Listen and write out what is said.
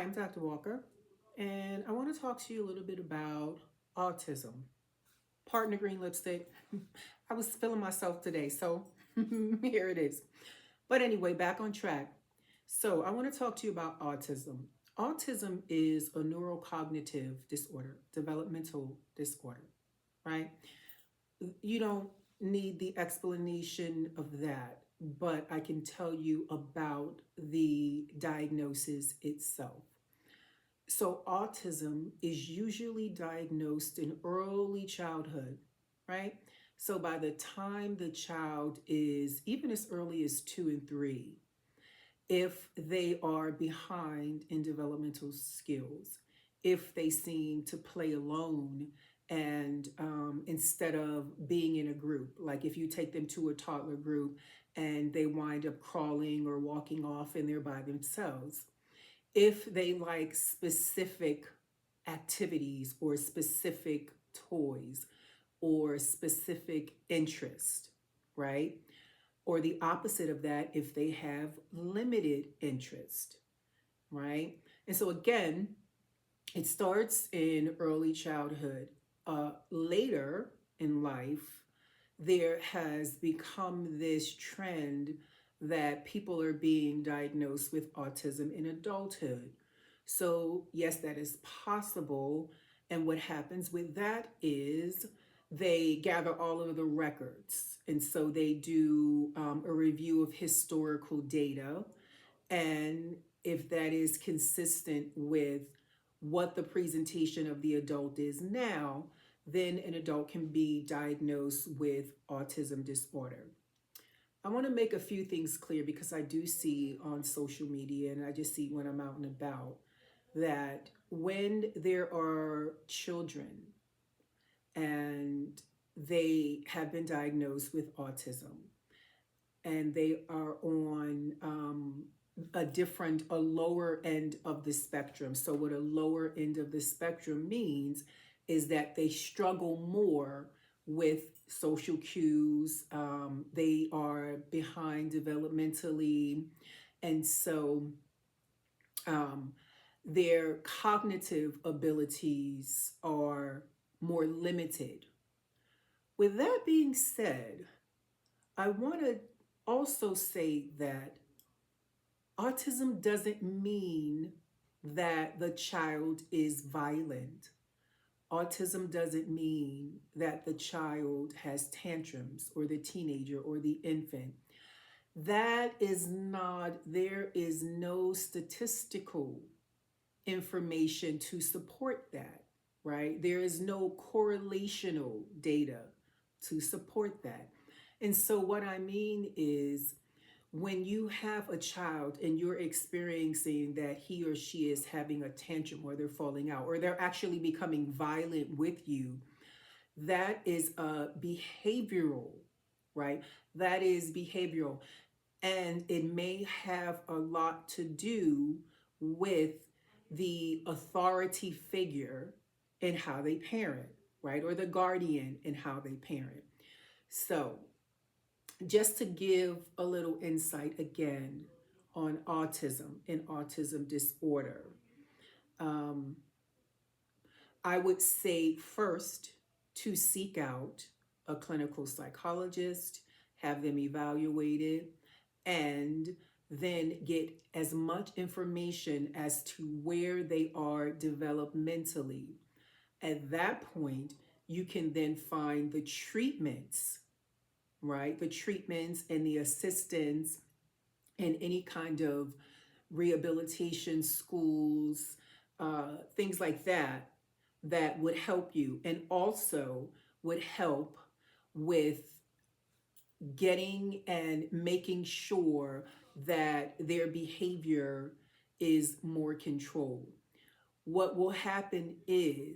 I'm Dr. Walker, and I want to talk to you a little bit about autism. Partner green lipstick. I was feeling myself today, so here it is. But anyway, back on track. So, I want to talk to you about autism. Autism is a neurocognitive disorder, developmental disorder, right? You don't need the explanation of that, but I can tell you about the diagnosis itself. So, autism is usually diagnosed in early childhood, right? So, by the time the child is even as early as 2 and 3, if they are behind in developmental skills, if they seem to play alone and instead of being in a group, like if you take them to a toddler group and they wind up crawling or walking off and they're by themselves, if they like specific activities or specific toys or specific interest, right? Or the opposite of that, if they have limited interest, right? And so again, it starts in early childhood. Later in life, there has become this trend that people are being diagnosed with autism in adulthood. So, yes, that is possible. And what happens with that is they gather all of the records. And so they do a review of historical data. And if that is consistent with what the presentation of the adult is now, then an adult can be diagnosed with autism disorder. I want to make a few things clear because I do see on social media and I just see when I'm out and about that when there are children and they have been diagnosed with autism and they are on a lower end of the spectrum. So, what a lower end of the spectrum means is that they struggle more with social cues. They are behind developmentally. And so, um, their cognitive abilities are more limited. With that being said, I want to also say that autism doesn't mean that the child is violent. Autism doesn't mean that the child has tantrums or the teenager or the infant. That is not, there is no statistical information to support that, right? There is no correlational data to support that. And so, what I mean is, when you have a child and you're experiencing that he or she is having a tantrum or they're falling out or they're actually becoming violent with you, that is a behavioral, right? That is behavioral. And it may have a lot to do with the authority figure and how they parent, right? Or the guardian and how they parent. So, just to give a little insight again on autism and autism disorder, um, I would say first to seek out a clinical psychologist, have them evaluated, and then get as much information as to where they are developmentally. At that point, you can then find the treatments, right? The treatments and the assistance and any kind of rehabilitation schools, things like that, that would help you and also would help with getting and making sure that their behavior is more controlled. What will happen is